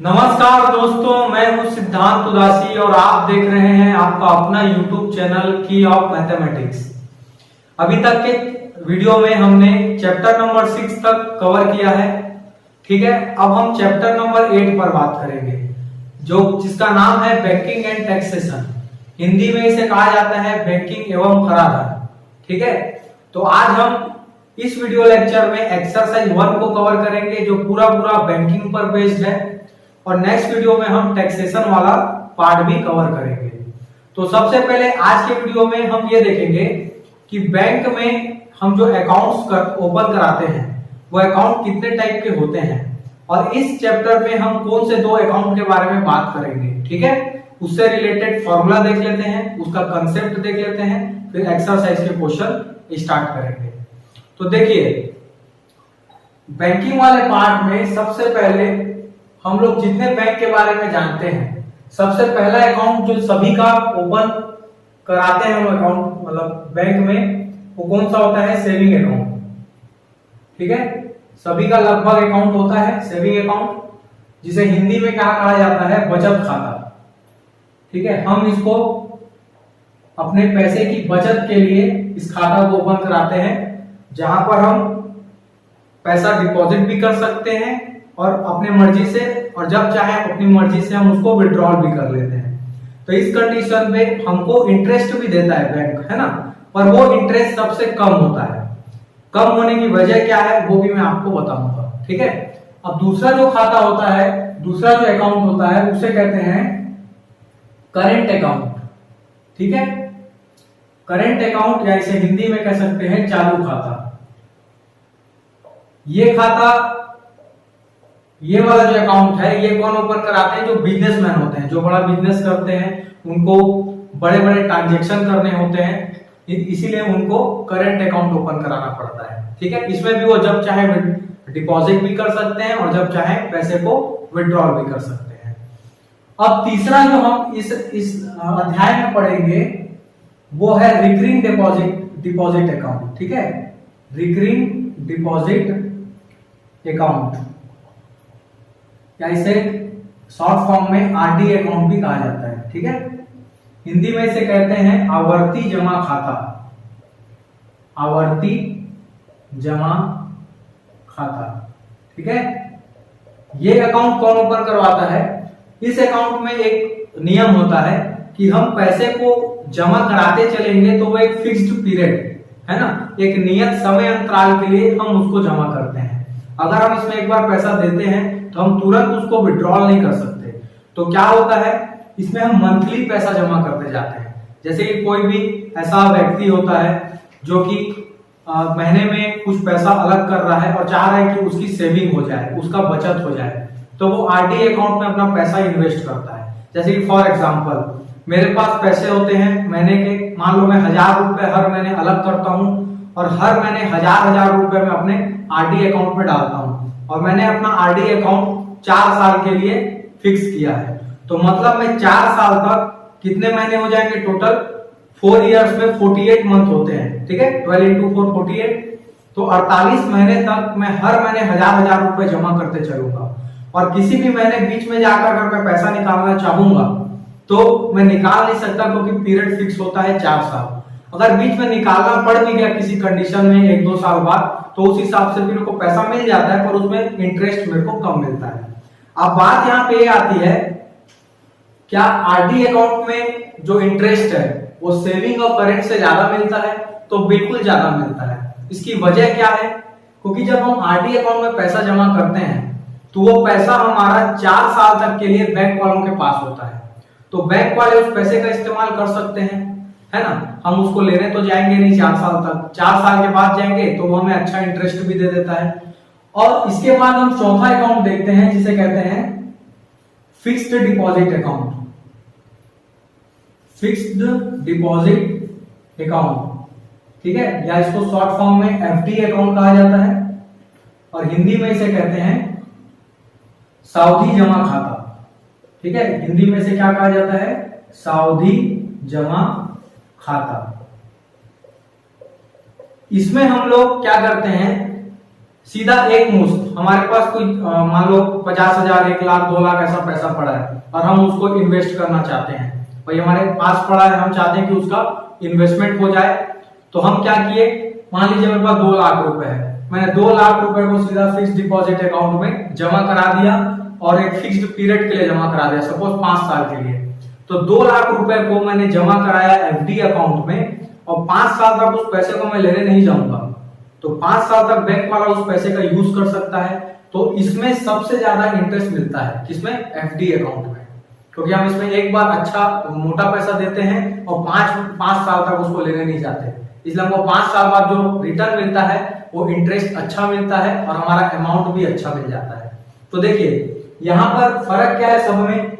नमस्कार दोस्तों, मैं हूं सिद्धांत उदासी और आप देख रहे हैं आपका अपना YouTube चैनल की ऑफ मैथमेटिक्स। अभी तक के वीडियो में हमने चैप्टर नंबर 6 तक कवर किया है। ठीक है, अब हम चैप्टर नंबर 8 पर बात करेंगे, जो जिसका नाम है बैंकिंग एंड टैक्सेशन। हिंदी में इसे कहा जाता है बैंकिंग एवं कराधान। ठीक है, तो आज हम इस वीडियो लेक्चर में एक्सरसाइज 1 को कवर करेंगे, जो पूरा बैंकिंग पर बेस्ड है, और नेक्स्ट वीडियो में हम टैक्सेशन वाला पार्ट भी कवर करेंगे। तो सबसे पहले आज के वीडियो में हम ये देखेंगे कि बैंक में हम जो अकाउंट्स ओपन कराते हैं वो अकाउंट कितने टाइप के होते हैं, और इस चैप्टर में हम कौन से 2 अकाउंट के बारे में बात करेंगे। ठीक है, उससे रिलेटेड फॉर्मूला देख लेते हैं, उसका कंसेप्ट देख लेते हैं, फिर एक्सरसाइज के क्वेश्चन स्टार्ट करेंगे। तो देखिए, बैंकिंग वाले पार्ट में सबसे पहले हम लोग जितने बैंक के बारे में जानते हैं, सबसे पहला अकाउंट जो सभी का ओपन कराते हैं हम अकाउंट मतलब बैंक में, वो कौन सा होता है? Saving account. ठीक है, सभी का लगभग अकाउंट होता है सेविंग अकाउंट, जिसे हिंदी में क्या कहा जाता है? बचत खाता। ठीक है, हम इसको अपने पैसे की बचत के लिए इस खाता को ओपन कराते हैं, जहां पर हम पैसा डिपॉजिट भी कर सकते हैं और अपने मर्जी से, और जब चाहे अपनी मर्जी से हम उसको विड्रॉल भी कर लेते हैं। तो इस कंडीशन में हमको इंटरेस्ट भी देता है बैंक, है ना, पर वो इंटरेस्ट सबसे कम होता है। कम होने की वजह क्या है वो भी मैं आपको बताऊंगा। ठीक है, अब दूसरा जो खाता होता है, दूसरा जो अकाउंट होता है, उसे कहते हैं करेंट अकाउंट। ठीक है, करेंट अकाउंट या इसे हिंदी में कह सकते हैं चालू खाता। ये खाता, ये वाला जो अकाउंट है, ये कौन ओपन कराते हैं? जो बिजनेसमैन होते हैं, जो बड़ा बिजनेस करते हैं, उनको बड़े बड़े ट्रांजेक्शन करने होते हैं, इसीलिए उनको करंट अकाउंट ओपन कराना पड़ता है। ठीक है, इसमें भी वो जब चाहे डिपॉजिट भी कर सकते हैं और जब चाहे पैसे को विड्रॉल भी कर सकते हैं। अब तीसरा जो हम इस अध्याय में पढ़ेंगे वो है रिकरिंग डिपॉजिट अकाउंट। ठीक है, रिकरिंग डिपॉजिट अकाउंट, या इसे शॉर्ट फॉर्म में आरडी अकाउंट भी कहा जाता है। ठीक है, हिंदी में इसे कहते हैं आवर्ती जमा खाता। आवर्ती जमा खाता। ठीक है, ये अकाउंट कौन ओपन करवाता है? इस अकाउंट में एक नियम होता है कि हम पैसे को जमा कराते चलेंगे तो वो एक फिक्स्ड पीरियड, है ना, एक नियत समय अंतराल के लिए हम उसको जमा करते हैं। अगर हम इसमें एक बार पैसा देते हैं तो हम तुरंत उसको विड्रॉल नहीं कर सकते। तो क्या होता है, इसमें हम मंथली पैसा जमा करते जाते हैं। जैसे कि कोई भी ऐसा व्यक्ति होता है जो कि महीने में कुछ पैसा अलग कर रहा है और चाह रहा है कि उसकी सेविंग हो जाए, उसका बचत हो जाए, तो वो आरडी अकाउंट में अपना पैसा इन्वेस्ट करता है। जैसे कि फॉर एग्जांपल, मेरे पास पैसे होते हैं महीने के, मान लो मैं 1000 रुपए हर महीने अलग करता हूँ और हर महीने 1000 रुपए में अपने आरडी अकाउंट में डालता हूँ, और मैंने अपना आरडी अकाउंट 4 साल के लिए फिक्स किया है। तो मतलब मैं 4 साल तक कितने महीने हो जाएंगे टोटल? 4 इयर्स में 48 मंथ होते हैं। ठीक है, 12 into 4 48, तो 48 महीने तक मैं हर महीने 1000 रुपए जमा करते चलूंगा, और किसी भी महीने बीच में जाकर अगर मैं पैसा निकालना चाहूंगा तो मैं निकाल नहीं सकता, क्योंकि पीरियड फिक्स होता है 4 साल। अगर बीच में निकालना पड़ भी गया किसी कंडीशन में 1-2 साल बाद, तो उस हिसाब से मेरे को पैसा मिल जाता है, पर उसमें इंटरेस्ट मेरे को कम मिलता है। अब बात यहाँ पे आती है, क्या आरडी अकाउंट में जो इंटरेस्ट है वो सेविंग और करंट से ज्यादा मिलता है? तो बिल्कुल ज्यादा मिलता है। इसकी वजह क्या है? क्योंकि जब हम आरडी अकाउंट में पैसा जमा करते हैं तो वो पैसा हमारा 4 साल तक के लिए बैंक वालों के पास होता है। तो बैंक वाले उस पैसे का इस्तेमाल कर सकते हैं, है ना। हम उसको लेने तो जाएंगे नहीं 4 साल तक, 4 साल के बाद जाएंगे तो वो हमें अच्छा इंटरेस्ट भी दे देता है। और इसके बाद हम चौथा अकाउंट देखते हैं, जिसे कहते हैं fixed deposit account. Fixed deposit account, ठीक है, या इसको शॉर्ट फॉर्म में एफडी अकाउंट कहा जाता है, और हिंदी में इसे कहते हैं सावधि जमा खाता। ठीक है, हिंदी में इसे क्या कहा जाता है? सावधि जमा खाता। इसमें हम लोग क्या करते हैं? सीधा एक मुश्त हमारे पास कोई मान लो 50,000, 1 लाख, 2 लाख ऐसा पैसा पड़ा है और हम उसको इन्वेस्ट करना चाहते हैं। भाई हमारे पास पड़ा है, हम चाहते हैं कि उसका इन्वेस्टमेंट हो जाए। तो हम क्या किए, मान लीजिए मेरे पास 2 लाख रुपए है, मैंने 2 लाख रुपए को सीधा फिक्स डिपॉजिट अकाउंट में जमा करा दिया और एक फिक्स्ड पीरियड के लिए जमा करा दिया, सपोज 5 साल के लिए। तो 2 लाख रुपए को मैंने जमा कराया एफडी अकाउंट में और 5 साल तक उस पैसे को मैं लेने नहीं जाऊंगा। तो 5 साल तक बैंक वाला उस पैसे का यूज कर सकता है। तो इसमें सबसे ज्यादा इंटरेस्ट मिलता है, किसमें, एफडी अकाउंट में, क्योंकि हम इसमें एक बार अच्छा मोटा पैसा देते हैं और 5 साल तक उसको लेने नहीं जाते, इसलिए हमको 5 साल बाद जो रिटर्न मिलता है वो इंटरेस्ट अच्छा मिलता है और हमारा अमाउंट भी अच्छा मिल जाता है। तो देखिए यहाँ पर फर्क क्या है सब में,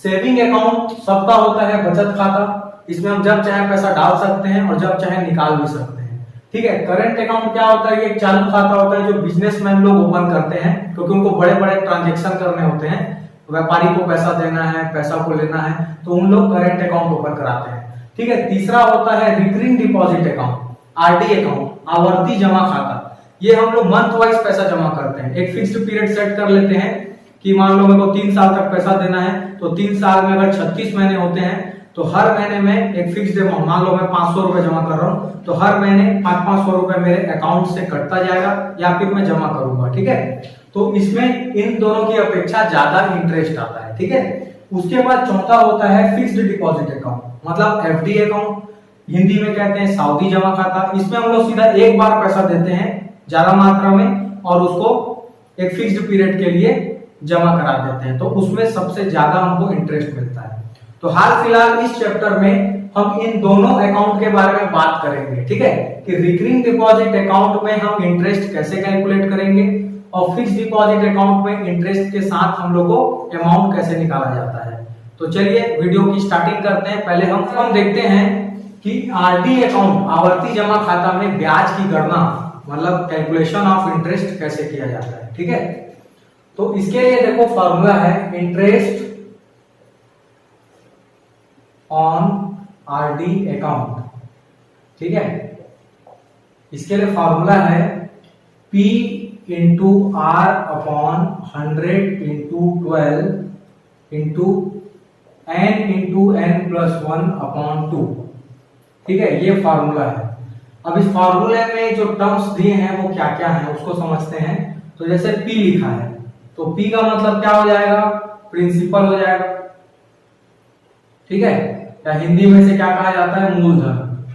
सेविंग अकाउंट सबका होता है बचत खाता, इसमें हम जब चाहे पैसा डाल सकते हैं और जब चाहे निकाल भी सकते हैं, ठीक है। करंट अकाउंट क्या होता है, ये एक चालू खाता होता है जो बिजनेसमैन लोग ओपन करते हैं, क्योंकि उनको बड़े बड़े ट्रांजेक्शन करने होते हैं, व्यापारी को पैसा देना है, पैसा को लेना है, तो उन लोग करंट अकाउंट ओपन कराते हैं, ठीक है। तीसरा होता है recurring deposit account, RD account, आवर्ती जमा खाता। ये हम लोग मंथ वाइज पैसा जमा करते हैं, एक फिक्स्ड पीरियड सेट कर लेते हैं कि मान लो मेरे को 3 साल तक पैसा देना है, तो 3 साल में अगर 36 महीने होते हैं तो हर महीने में एक फिक्स्ड अमाउंट, मान लो मैं 500 रुपए जमा कर रहा हूं, तो हर महीने 500 रुपए मेरे अकाउंट से कटता जाएगा या फिर मैं जमा करूंगा, ठीक है। तो इसमें इन दोनों की अपेक्षा ज्यादा इंटरेस्ट आता है, ठीक है। उसके बाद चौथा होता है फिक्स्ड डिपॉजिट अकाउंट, मतलब एफडी अकाउंट, हिंदी में कहते हैं सावधि जमा खाता। इसमें हम लोग सीधा एक बार पैसा देते हैं ज्यादा मात्रा में और उसको एक फिक्स्ड पीरियड के लिए जमा करा देते हैं, तो उसमें सबसे ज्यादा हमको इंटरेस्ट मिलता है। तो हाल फिलहाल इस चैप्टर में हम इन दोनों अकाउंट के बारे में बात करेंगे, ठीक है, कि रिकरिंग डिपॉजिट अकाउंट में हम इंटरेस्ट कैसे कैलकुलेट करेंगे और फिक्स्ड डिपॉजिट अकाउंट में इंटरेस्ट के साथ हम लोग को अमाउंट कैसे निकाला जाता है। तो चलिए वीडियो की स्टार्टिंग करते हैं। पहले हम देखते हैं कि आरडी अकाउंट, आवर्ती जमा खाता में ब्याज की गणना, मतलब कैलकुलेशन ऑफ इंटरेस्ट कैसे किया जाता है, ठीक है। तो इसके लिए देखो फॉर्मूला है इंटरेस्ट ऑन आरडी अकाउंट, ठीक है। इसके लिए फॉर्मूला है P into R upon 100 into 12 into n into n+1 upon 2, ठीक है, ये फॉर्मूला है। अब इस फॉर्मूले में जो टर्म्स दिए हैं वो क्या क्या हैं उसको समझते हैं। तो जैसे P लिखा है तो P का मतलब क्या हो जाएगा, प्रिंसिपल हो जाएगा, ठीक है, या हिंदी में से क्या कहा जाता है, मूलधन।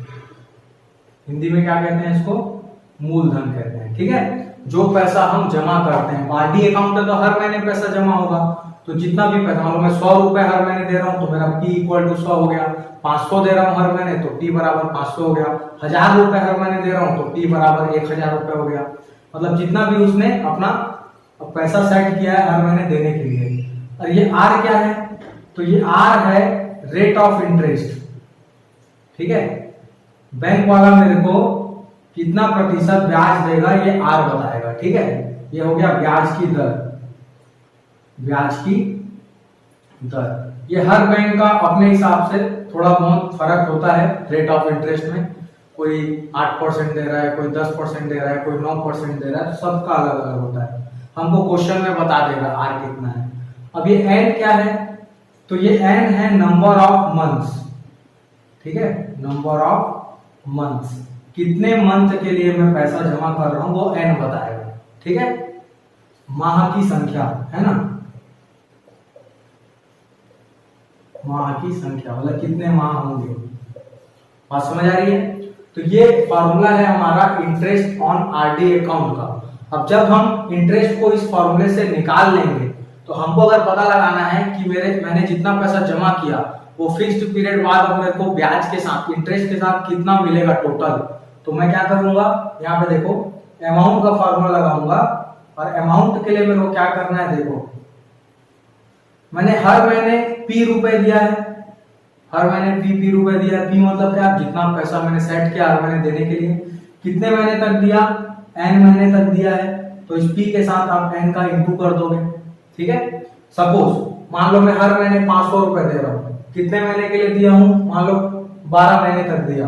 हिंदी में क्या कहते हैं इसको, मूलधन कहते हैं, ठीक है। जो पैसा हम जमा करते हैं, आरडी अकाउंट है तो हर महीने पैसा जमा होगा, तो जितना भी पैसा, मतलब मैं 100 रुपए हर महीने दे रहा हूं तो मेरा P इक्वल टू 100 हो गया। 500 दे रहा हूं हर महीने तो P बराबर 500 हो गया। 1000 रुपए हर महीने दे रहा हूं तो P बराबर 1000 रुपए हो गया। मतलब जितना भी उसने अपना पैसा सेट किया है हर महीने देने के लिए। और ये R क्या है, तो ये R है रेट ऑफ इंटरेस्ट, ठीक है। बैंक वाला मेरे को कितना प्रतिशत ब्याज देगा ये R बताएगा, ठीक है। ये हो गया ब्याज की दर, ब्याज की दर। ये हर बैंक का अपने हिसाब से थोड़ा बहुत फर्क होता है रेट ऑफ इंटरेस्ट में, कोई 8% दे रहा है, कोई 10% दे रहा है, कोई 9% दे रहा है, सबका अलग अलग होता है। हमको क्वेश्चन में बता देगा R कितना है। अब ये N क्या है, तो ये N है नंबर ऑफ मंथ्स, ठीक है, नंबर ऑफ मंथ्स, कितने मंथ के लिए मैं पैसा जमा कर रहा हूं वो N बताएगा, ठीक है। माह की संख्या है ना, माह की संख्या मतलब कितने माह होंगे, बात समझ आ रही है। तो ये फॉर्मूला है हमारा इंटरेस्ट ऑन आरडी अकाउंट का। अब जब हम इंटरेस्ट को इस फॉर्मूले से निकाल लेंगे तो हमको अगर पता लगाना है कि मैंने जितना पैसा जमा किया वो फिक्स्ड पीरियड बाद अब मेरे को ब्याज के साथ, इंटरेस्ट के साथ कितना मिलेगा टोटल, तो मैं क्या करूंगा, यहाँ पे देखो अमाउंट का फॉर्मूला लगाऊंगा और अमाउंट के लिए मेरे को क्या करना है, देखो मैंने हर महीने P रुपए दिया है, हर महीने P रुपए दिया है। P मतलब क्या, जितना पैसा मैंने सेट किया हर महीने देने के लिए, कितने महीने तक दिया, N महीने तक दिया है, तो इस P के साथ आप N का इंटू कर दोगे, ठीक है। सपोज मान लो मैं हर महीने 500 रुपए दे रहा हूँ, कितने महीने के लिए दिया हूँ, मान लो 12 महीने तक दिया,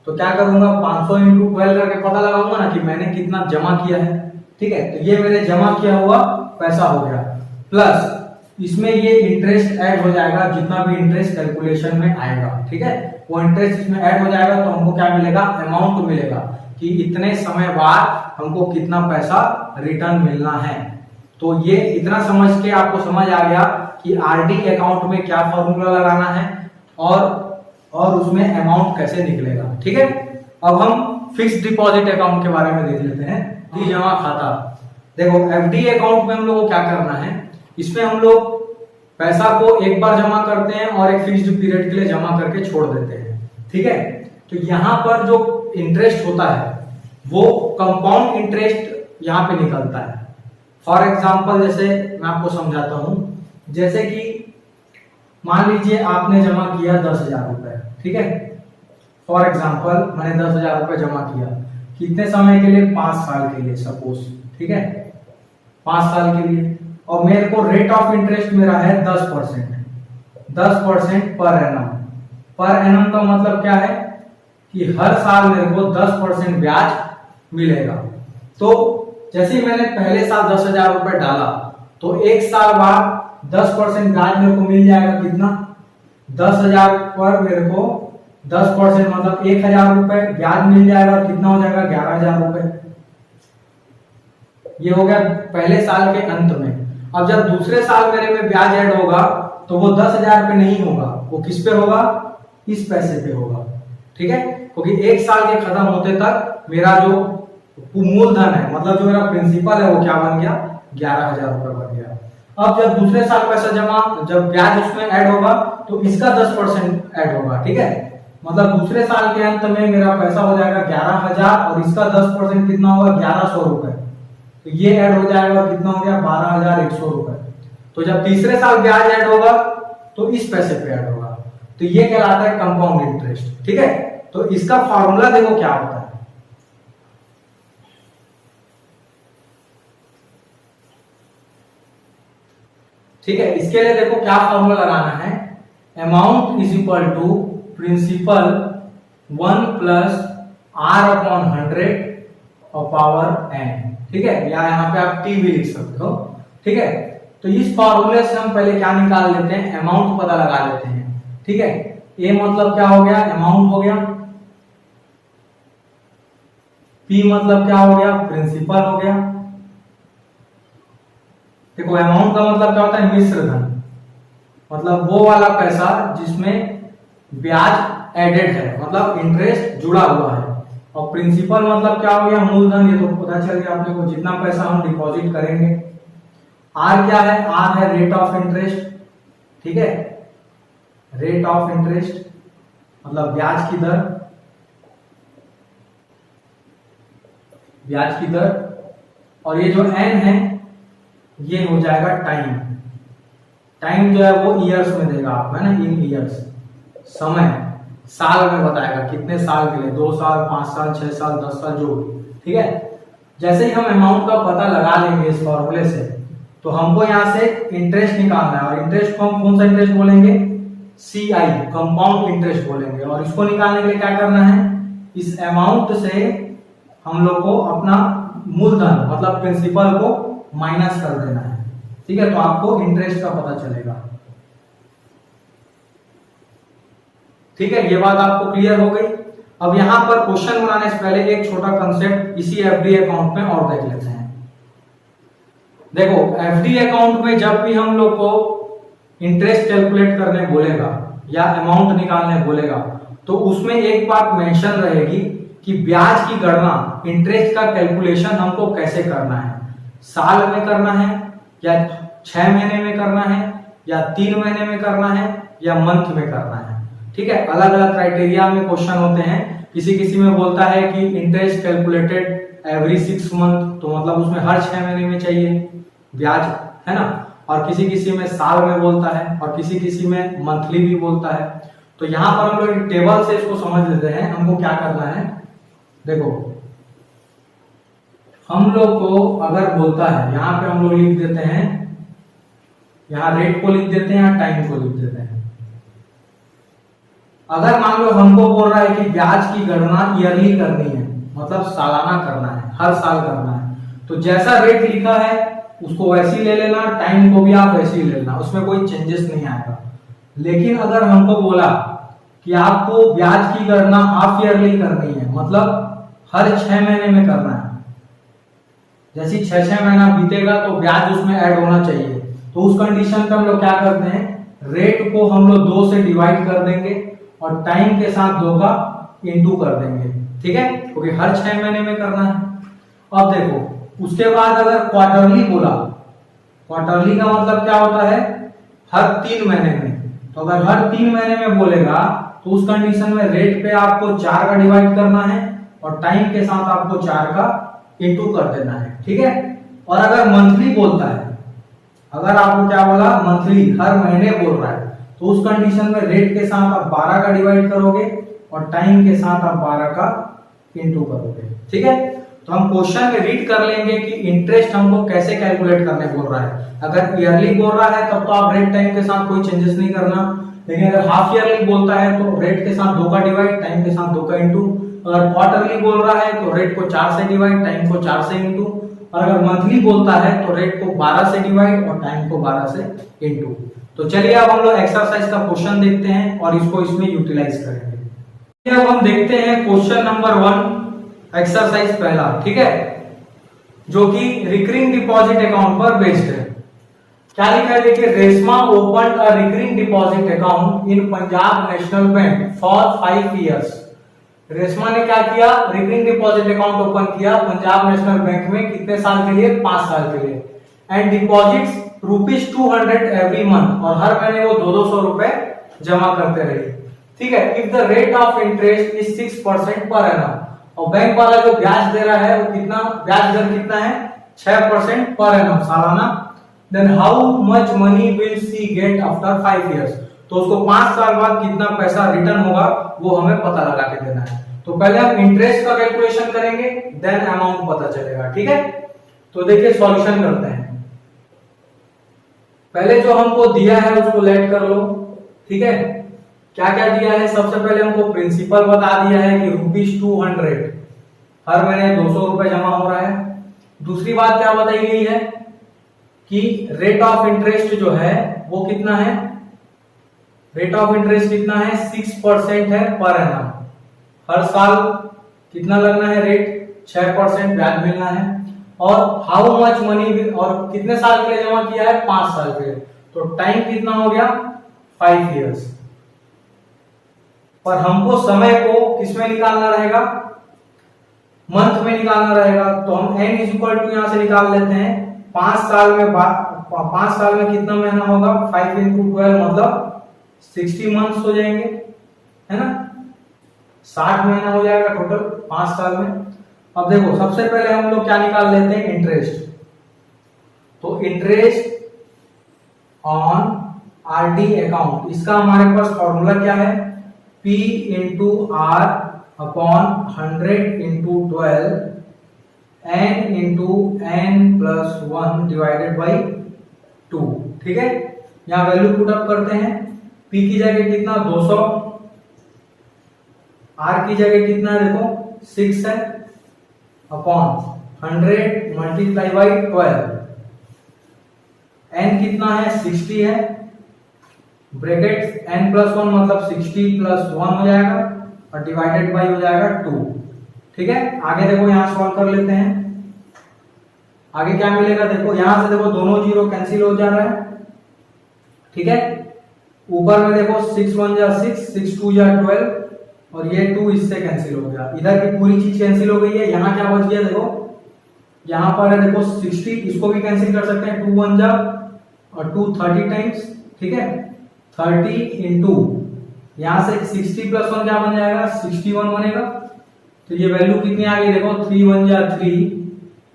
तो क्या करूंगा 500 इंटू 12 करके पता लगाऊंगा ना कि मैंने कितना जमा किया है, ठीक है, तो ये मेरे जमा किया हुआ पैसा हो गया, प्लस इसमें ये इंटरेस्ट ऐड हो जाएगा, जितना भी इंटरेस्ट कैलकुलेशन में आएगा, ठीक है, वो इंटरेस्ट इसमें ऐड हो जाएगा, तो हमको क्या मिलेगा, अमाउंट मिलेगा कि इतने समय बाद हमको कितना पैसा रिटर्न मिलना है। तो ये इतना समझ के आपको समझ आ गया कि आरडी अकाउंट में क्या फॉर्मूला लगाना है और उसमें अमाउंट कैसे निकलेगा, ठीक है। अब हम फिक्स्ड डिपॉजिट अकाउंट के बारे में देख लेते हैं। जमा खाता, देखो एफडी अकाउंट में हम लोग को क्या करना है, इसमें हम लोग पैसा को एक बार जमा करते हैं और एक फिक्स्ड पीरियड के लिए जमा करके छोड़ देते हैं, ठीक है। तो यहाँ पर जो इंटरेस्ट होता है वो कंपाउंड इंटरेस्ट यहाँ पे निकलता है। फॉर एग्जांपल जैसे मैं आपको समझाता हूं, जैसे कि मान लीजिए आपने जमा किया 10,000 रुपए, ठीक है, फॉर एग्जांपल मैंने 10,000 रुपए जमा किया, कितने समय के लिए, 5 साल के लिए सपोज, ठीक है, 5 साल के लिए, और मेरे को रेट ऑफ इंटरेस्ट मेरा है 10% पर एनम। पर एनम का मतलब क्या है कि हर साल मेरे को 10% ब्याज मिलेगा। तो जैसे ही मैंने पहले साल 10,000 रुपए डाला, तो एक साल बाद 10% ब्याज मेरे को मिल जाएगा, कितना, 10,000 पर मेरे को 10% मतलब 1,000 रुपए ब्याज मिल जाएगा, कितना हो जाएगा, 11,000 रुपए। ये हो गया पहले साल के अंत में। अब जब दूसरे साल मेरे में ब्याज ऐड होगा तो वो 10,000 पे नहीं होगा, वो किस पे होगा, इस पैसे पे होगा, ठीक है, क्योंकि एक साल के खत्म होते तक मेरा जो मूलधन है, मतलब जो मेरा प्रिंसिपल है, वो क्या बन गया, 11,000 रुपए बन गया। अब जब दूसरे साल पैसा जब ब्याज उसमें ऐड होगा तो इसका 10% ऐड होगा, ठीक है, मतलब दूसरे साल के अंत में मेरा पैसा हो जाएगा 11,000 और इसका 10% कितना होगा, 1,100 रुपए। तो ये ऐड हो जाएगा, कितना हो गया, 12,100 रुपए। तो जब तीसरे साल ब्याज ऐड होगा तो इस पैसे पे ऐड होगा, तो ये कहलाता है कंपाउंड इंटरेस्ट, ठीक है। तो इसका फॉर्मूला देखो क्या होता है, ठीक है, इसके लिए देखो क्या फॉर्मूला लगाना है, amount is equal to principal 1 plus R/100 और पावर n, ठीक है, या यहाँ पे आप t भी लिख सकते हो, ठीक है। तो इस फॉर्मूले से हम पहले क्या निकाल लेते हैं, अमाउंट पता लगा लेते हैं, ठीक है। a मतलब क्या हो गया, अमाउंट हो गया, p मतलब क्या हो गया, प्रिंसिपल हो गया। देखो अमाउंट का मतलब क्या होता है, मिश्र धन, मतलब वो वाला पैसा जिसमें ब्याज एडेड है, मतलब इंटरेस्ट जुड़ा हुआ है, और प्रिंसिपल मतलब क्या हो गया, मूलधन। ये तो पता चल गया आपने को, जितना पैसा हम डिपॉजिट करेंगे। आर क्या है, आर है रेट ऑफ इंटरेस्ट, ठीक है, रेट ऑफ इंटरेस्ट मतलब ब्याज की दर, ब्याज की दर, और ये जो एन है ये हो जाएगा टाइम। टाइम जो है वो ईयर्स में देगा आपको, है ना, इन ईयर्स, समय साल में बताएगा, कितने साल के लिए, 2 साल, 5 साल, 6 साल, 10 साल, जो भी, ठीक है। जैसे ही हम अमाउंट का पता लगा लेंगे इस फॉर्मूले से, तो हमको यहाँ से इंटरेस्ट निकालना है, और इंटरेस्ट को हम कौन सा इंटरेस्ट बोलेंगे, CI, कंपाउंड इंटरेस्ट बोलेंगे। और इसको निकालने के लिए क्या करना है, इस अमाउंट से हम लोग को अपना मूलधन मतलब प्रिंसिपल को माइनस कर देना है, ठीक है, तो आपको इंटरेस्ट का पता चलेगा, ठीक है। ये बात आपको क्लियर हो गई। अब यहां पर क्वेश्चन बनाने से पहले एक छोटा कंसेप्ट इसी एफडी अकाउंट में और देख लेते हैं। देखो एफडी अकाउंट में जब भी हम लोग को इंटरेस्ट कैलकुलेट करने बोलेगा या अमाउंट निकालने बोलेगा, तो उसमें एक बात मेंशन रहेगी कि ब्याज की गणना, इंटरेस्ट का कैलकुलेशन हमको कैसे करना है, साल में करना है या 6 महीने में करना है या 3 महीने में करना है या मंथ में करना है, ठीक है। अलग अलग क्राइटेरिया में क्वेश्चन होते हैं। किसी में बोलता है कि इंटरेस्ट कैलकुलेटेड एवरी 6 मंथ, तो मतलब उसमें हर 6 महीने में चाहिए ब्याज, है ना, और किसी में साल में बोलता है और किसी में मंथली भी बोलता है। तो यहाँ पर हम लोग टेबल से इसको समझ लेते हैं, हमको क्या करना है। देखो हम लोग को अगर बोलता है, यहाँ पे हम लोग लिख देते हैं, यहाँ रेट को लिख देते हैं, टाइम को लिख देते हैं। अगर मान लो हमको बोल रहा है कि ब्याज की गणना ईयरली करनी है, मतलब सालाना करना है, हर साल करना है, तो जैसा रेट लिखा है उसको वैसे ही ले लेना, टाइम को भी आप वैसे ही ले लेना, उसमें कोई चेंजेस नहीं आएगा। लेकिन अगर हमको बोला कि आपको ब्याज की गणना हाफ ईयरली करनी है, मतलब हर 6 महीने में करना है, जैसे 6 महीना बीतेगा तो ब्याज उसमें ऐड होना चाहिए, तो उस कंडीशन पे हम लोग क्या करते हैं, रेट को हम लोग 2 से डिवाइड कर देंगे और टाइम के साथ 2 का इंटू कर देंगे, ठीक है, क्योंकि हर 6 महीने में करना है। अब देखो उसके बाद अगर क्वार्टरली बोला, क्वार्टरली का मतलब क्या होता है, हर 3 महीने में, तो अगर हर 3 महीने में बोलेगा तो उस कंडीशन में रेट पे आपको 4 का डिवाइड करना है और टाइम के साथ आपको 4 का इंटू कर देना है, ठीक है। और अगर मंथली बोलता है, अगर आपको क्या बोला, मंथली हर महीने बोल रहा है, तो उस कंडीशन में रेट के साथ आप 12 का डिवाइड करोगे और टाइम के साथ आप 12 का इंटू करोगे, ठीक है। तो हम क्वेश्चन में रीड कर लेंगे कि इंटरेस्ट हमको कैसे कैलकुलेट करने बोल रहा है। अगर ईयरली बोल रहा है तब तो आप रेट टाइम के साथ कोई चेंजेस नहीं करना, लेकिन अगर हाफ ईयरली बोलता है तो रेट के साथ 2 का डिवाइड, टाइम के साथ 2 का इंटू। अगर क्वार्टरली बोल रहा है तो रेट को 4 से डिवाइड, टाइम को 4 से इंटू। और अगर मंथली बोलता है तो रेट को 12 से डिवाइड और टाइम को 12 से इंटू। तो चलिए अब हम लोग एक्सरसाइज का क्वेश्चन देखते हैं और इसको इसमें यूटिलाइज करेंगे। अब हम देखते हैं क्वेश्चन नंबर 1, एक्सरसाइज पहला, ठीक है, जो कि रिकरिंग डिपॉजिट अकाउंट पर बेस्ड है। क्या लिखा है, देखिए, Reshma open a recurring deposit account in Punjab national bank for 5 years. Reshma ने क्या किया, रिकरिंग डिपॉजिट अकाउंट ओपन किया पंजाब नेशनल बैंक में, कितने साल के लिए, 5 साल के लिए। एंड डिपॉजिट्स ₹200 एवरी मंथ, और हर महीने वो 200 रुपए जमा करते रहे, ठीक है। If the rate of interest is 6% per annum, और बैंक वाला जो ब्याज दे रहा है वो कितना, ब्याज दर कितना है, 6% पर एनम सालाना। Then how much money will she get after 5 years, तो उसको 5 साल बाद कितना पैसा रिटर्न होगा वो हमें पता लगा के देना है। तो पहले हम इंटरेस्ट का कैलकुलेशन करेंगे, देन अमाउंट पता चलेगा, ठीक है। तो देखिए सॉल्यूशन करते हैं। पहले जो हमको दिया है उसको लेट कर लो, ठीक है। क्या क्या दिया है, सबसे पहले हमको प्रिंसिपल बता दिया है कि ₹200, हर महीने 200 रुपए जमा हो रहा है। दूसरी बात क्या बताई गई है कि रेट ऑफ इंटरेस्ट जो है वो कितना है, रेट ऑफ इंटरेस्ट कितना है, 6% है पर एनम। हर साल कितना लगना है रेट, 6% ब्याज मिलना है। और हाउ मच मनी, और कितने साल के लिए जमा किया है, 5 साल के लिए, तो टाइम कितना हो गया, 5 इयर्स। पर हमको समय को किसमें निकालना रहेगा, मंथ में निकालना रहेगा। तो हम n यहां से निकाल लेते हैं। 5 साल में 5 साल में कितना महीना होगा, 5 × 12 मतलब 60 मंथ्स हो जाएंगे, है ना, 60 महीना हो जाएगा टोटल 5 साल में। अब देखो सबसे पहले हम लोग क्या निकाल लेते हैं, इंटरेस्ट। तो इंटरेस्ट ऑन आरडी अकाउंट, इसका हमारे पास फॉर्मूला क्या है, P × R upon 100 × 12 n × n+1 divided by 2, ठीक है। यहां वैल्यू पुट अप करते हैं। P की जगह कितना, 200, R की जगह कितना देखो 6 है, अपॉन 100 मल्टीप्लाई बाई 12, n कितना है, 60 है, ब्रैकेट n+1 मतलब 60 + 1 हो जाएगा और डिवाइडेड बाई हो जाएगा 2, ठीक है। आगे देखो यहां सॉल्व कर लेते हैं। आगे क्या मिलेगा, देखो यहां से देखो दोनों जीरो कैंसिल हो जा रहा है, ठीक है। ऊपर में देखो 6 × 1 = 6, 6 × 2 = 12, और ये 2 इससे कैंसिल हो गया, इधर की पूरी चीज कैंसिल हो गई है। यहाँ क्या बच गया, देखो यहाँ पर है देखो 60, इसको भी कैंसिल कर सकते हैं, 2 × 1 = और 2 30 टाइम्स, ठीक है, 30 × यहाँ से 60 + 1 क्या बन जाएगा, 61 बनेगा। तो ये वैल्यू कितनी आ गई, देखो 3 × 1 = 3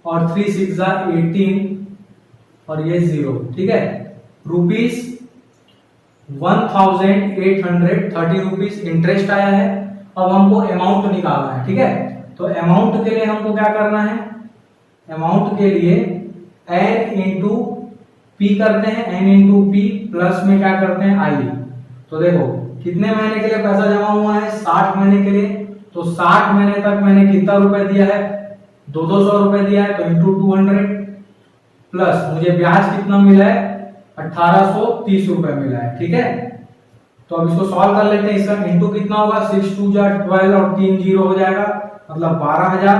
और 3 × 6 = 18 और ये 0, ठीक है। ₹1830 इंटरेस्ट आया है। अब हमको अमाउंट निकालना है, ठीक है। तो अमाउंट के लिए हमको क्या करना है, अमाउंट के लिए n × p करते हैं, n × p प्लस में क्या करते हैं, i। तो देखो कितने महीने के लिए पैसा जमा हुआ है, 60 महीने के लिए। तो 60 महीने तक मैंने कितना रुपए दिया है, 200 रुपए दिया है तो इंटू 200 प्लस मुझे ब्याज कितना मिला है 1830 रुपए मिला है। ठीक है, तो अब इसको सॉल्व कर लेते हैं। इसका इंटू कितना होगा 6 2 जा 12 और 3 जीरो हो जाएगा, मतलब 12000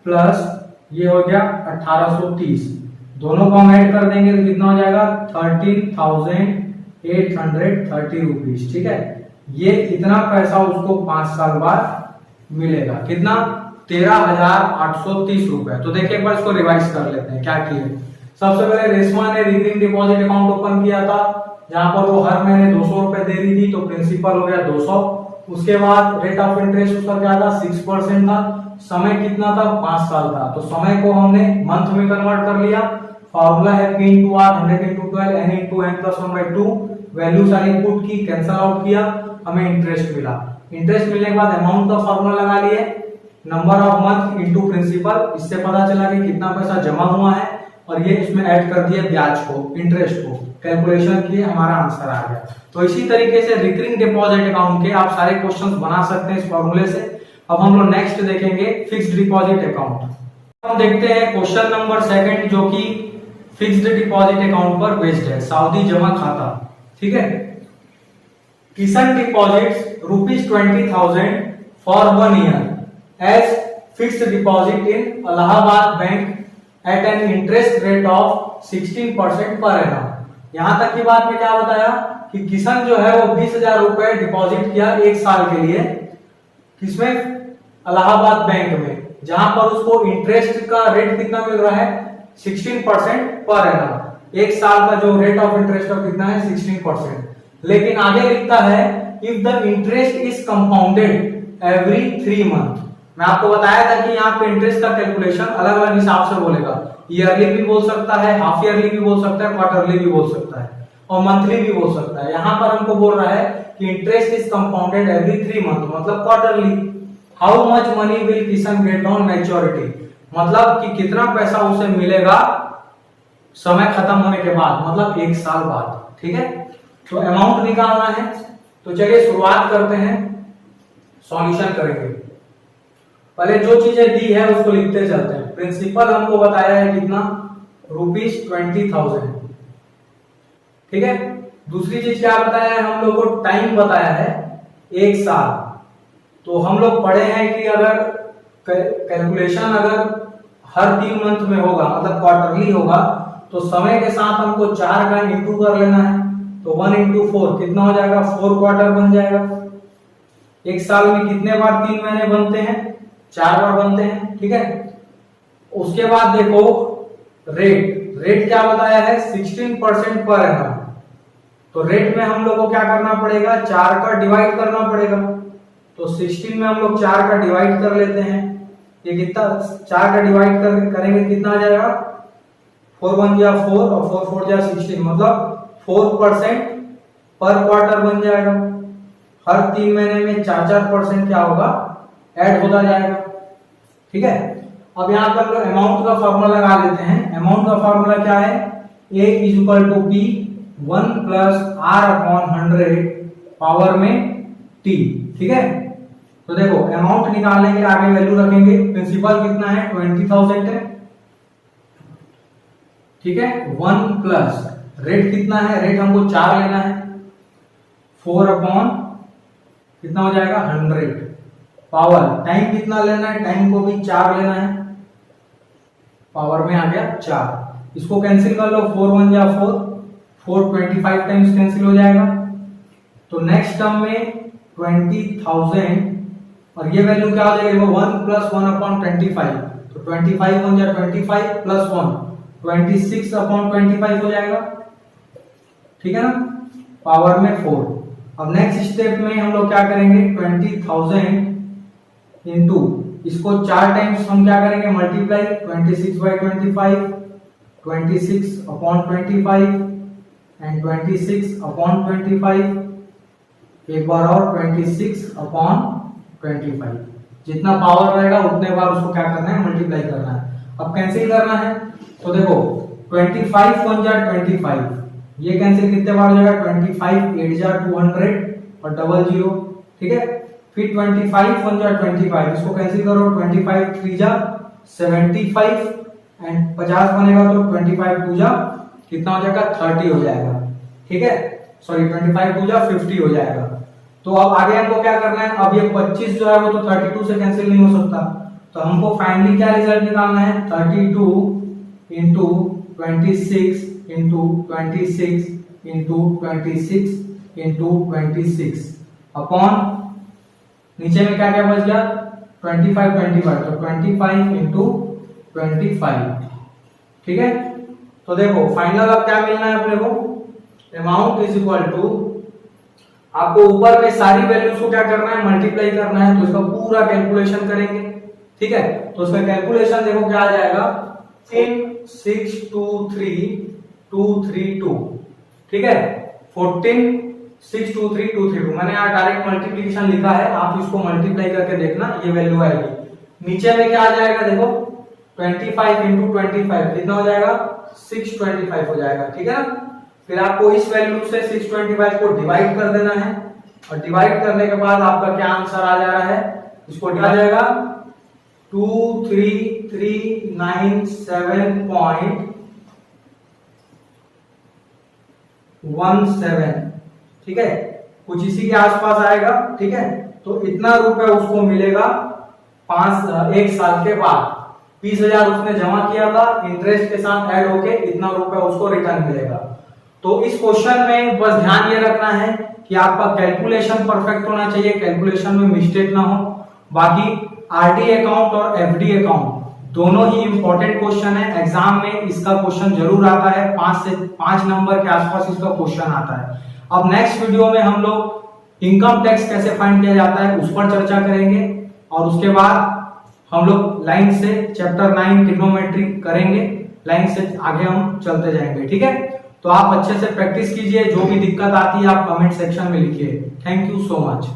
प्लस ये हो गया 1830, दोनों को हम ऐड कर देंगे तो कितना हो जाएगा 13,830 रुपीज। ठीक है, ये इतना पैसा उसको 5 साल बाद मिलेगा। कितना 13,830 रुपए। तो देखिए एक बार इसको रिवाइज कर लेते हैं क्या किए। सबसे पहले रेशमा ने रिकरिंग डिपॉजिट अकाउंट ओपन किया था, जहां पर वो हर महीने 200 रुपए दे रही थी, तो प्रिंसिपल हो गया 200। उसके बाद रेट ऑफ इंटरेस्ट उसका क्या था 6% था, समय कितना था 5 साल था, तो समय को हमने मंथ में कन्वर्ट कर लिया। फॉर्मूला है P into R 100 into 12 n into n plus 1/2, value सारी पुट की, कैंसल आउट किया, हमें इंटरेस्ट मिला। इंटरेस्ट मिलने के बाद अमाउंट का फॉर्मूला लगा लिए, number of month into principal, इससे पता चला कि कितना पैसा जमा हुआ है और ये इसमें ऐड कर दिया ब्याज को, इंटरेस्ट को, कैलकुलेशन किए, हमारा आंसर आ गया। तो इसी तरीके से रिकरिंग डिपॉजिट अकाउंट के आप सारे क्वेश्चंस बना सकते हैं इस फॉर्मूले से। अब हम लोग नेक्स्ट देखेंगे फिक्स्ड डिपॉजिट अकाउंट। हम देखते हैं क्वेश्चन नंबर 2 जो कि फिक्स्ड डिपॉजिट अकाउंट पर बेस्ड है, सावधि जमा खाता। ठीक है, Kisan deposits ₹20,000 for 1 year as fixed deposit in Allahabad bank at an interest rate of 16% per annum. यहां तक की बात में क्या बताया कि किसान जो है वो 20,000 रुपए डिपॉजिट किया 1 साल के लिए, किसमें इलाहाबाद बैंक में, जहां पर उसको इंटरेस्ट का रेट कितना मिल रहा है 16% पर एनम। 1 साल का जो रेट ऑफ इंटरेस्ट का कितना है 16%। लेकिन आगे लिखता है if the interest is compounded every 3 month. मैं आपको बताया था कि यहाँ पे इंटरेस्ट का कैलकुलेशन अलग अलग हिसाब से बोलेगा, ईयरली भी बोल सकता है, हाफ ईयरली भी बोल सकता है, क्वार्टरली भी बोल सकता है और मंथली भी बोल सकता है। यहाँ पर हमको बोल रहा है कि interest is compounded every 3 month, मतलब quarterly. How much money will किसान गेट ऑन मैच्योरिटी, मतलब कि कितना पैसा उसे मिलेगा समय खत्म होने के बाद, मतलब 1 साल बाद। ठीक है, तो अमाउंट निकालना है, तो चलिए शुरुआत करते हैं, सॉल्यूशन करेंगे। पहले जो चीजें दी है उसको लिखते चलते हैं। प्रिंसिपल हमको बताया है कितना ₹20,000। ठीक है, दूसरी चीज क्या बताया है हम लोग को, टाइम बताया है 1 साल। तो हम लोग पढ़े हैं कि अगर कैलकुलेशन अगर हर 3 मंथ में होगा, मतलब क्वार्टरली होगा, तो समय के साथ हमको 4 का इंटू कर लेना है, तो 1 into 4 कितना हो जाएगा 4 क्वार्टर बन जाएगा। 1 साल में कितने बार 3 महीने बनते हैं 4 बार बनते हैं। ठीक है, उसके बाद देखो रेट क्या बताया है 16% पर एनम। तो रेट में हम लोग को क्या करना पड़ेगा 4 का डिवाइड करना पड़ेगा, तो 16 में हम लोग 4 का डिवाइड कर लेते हैं। ये कितना 4 का डिवाइड करेंगे कितना आ जाएगा 4 1 जा 4 और 4 4 जा 16, मतलब 4% पर क्वार्टर बन जाएगा। हर 3 महीने में 4% क्या होगा ऐड होता जाएगा। ठीक है, अब यहाँ पर हम लोग अमाउंट का फॉर्मूला लगा लेते हैं। अमाउंट का फॉर्मूला क्या है, A is equal to P 1 plus R upon 100 power में T। ठीक है, तो देखो अमाउंट निकालने के लिए आगे वैल्यू रखेंगे। प्रिंसिपल कितना है 20,000 है। ठीक है, 1 प्लस रेट कितना है, रेट हमको 4 लेना है, 4 अपॉन कितना हो जाएगा 100 पावर, टाइम कितना लेना है, टाइम को भी 4 लेना है, पावर में आ गया 4। इसको कैंसिल कर लो, 4 1 जा 4, 4 25 टाइम्स कैंसिल हो जाएगा। तो नेक्स्ट टर्म में 20,000 और ये वैल्यू क्या हो जाएगी 1 प्लस 1 अपॉन 25, तो 25 1 जा 25 प्लस 1 26 अपॉन 25 हो जाएगा। ठीक है ना, पावर में 4। अब नेक्स्ट स्टेप में हम लोग क्या करेंगे 20,000 इंटू इसको 4 टाइम्स हम क्या करेंगे multiply, 26 by 25, 26 upon 25 and 26 upon 25, एक बार और 26 अपॉन 25। जितना पावर रहेगा उतने बार उसको क्या करना है मल्टीप्लाई करना है। अब कैंसिल करना है, तो देखो 25 1 जा 25, ये कैंसिल कितने बार हो जाएगा 25 8 जा 200 और डबल 0। ठीक है, फिर 25 1 जा 25, इसको कैंसिल करो, 25 3 जा 75 एंड 50 बनेगा तो 25 टू जा कितना हो जाएगा 30 हो जाएगा, ठीक है, सॉरी 25 टू जा 50 हो जाएगा। तो अब आगे हमको क्या करना है, अब ये 25 जो है वो तो 32 से कैंसिल नहीं हो सकता, तो हमको फाइनली क्या रिजल्ट निकालना है 32 into 26 into 26 into 26 into 26 upon नीचे में क्या क्या बच गया 25 तो 25 इंटू 25, ठीक है। तो देखो फाइनल अब क्या मिलना है अपने को, अमाउंट इज इक्वल टू, आपको ऊपर में सारी वैल्यूज को क्या करना है मल्टीप्लाई करना है, तो इसका पूरा कैलकुलेशन करेंगे, ठीक है। तो इसका कैलकुलेशन देखो क्या आ जाएगा 6233232, ठीक है, 1462332, मैंने यहाँ डायरेक्ट मल्टीप्लीकेशन लिखा है, आप इसको मल्टीप्लाई करके देखना ये वैल्यू आएगी। नीचे में क्या आ जाएगा देखो 25 इंटू 25 कितना हो जाएगा 625 हो जाएगा, ठीक है ना। फिर आपको इस वैल्यू से 625 को डिवाइड कर देना है, और डिवाइड करने के बाद आपका क्या आंसर आ जा रहा है, इसको आ जाएगा 23397.17, ठीक है, कुछ इसी के आसपास आएगा, ठीक है। तो इतना रुपए उसको मिलेगा 1 साल के बाद, 20,000 उसने जमा किया था, इंटरेस्ट के साथ ऐड होके इतना रुपए उसको रिटर्न मिलेगा। तो इस क्वेश्चन में बस ध्यान ये रखना है कि आपका कैलकुलेशन परफेक्ट होना चाहिए, कैलकुलेशन में मिस्टेक ना हो। बाकी आरडी अकाउंट और एफडी अकाउंट दोनों ही इंपॉर्टेंट क्वेश्चन है, एग्जाम में इसका क्वेश्चन जरूर आता है, 5 नंबर के आसपास इसका क्वेश्चन आता है। अब नेक्स्ट वीडियो में हम लोग इनकम टैक्स कैसे फाइंड किया जाता है उस पर चर्चा करेंगे, और उसके बाद हम लोग लाइन से चैप्टर 9 ट्रिग्नोमेट्री करेंगे, लाइन से आगे हम चलते जाएंगे, ठीक है। तो आप अच्छे से प्रैक्टिस कीजिए, जो भी दिक्कत आती है आप कमेंट सेक्शन में लिखिए। Thank you so much.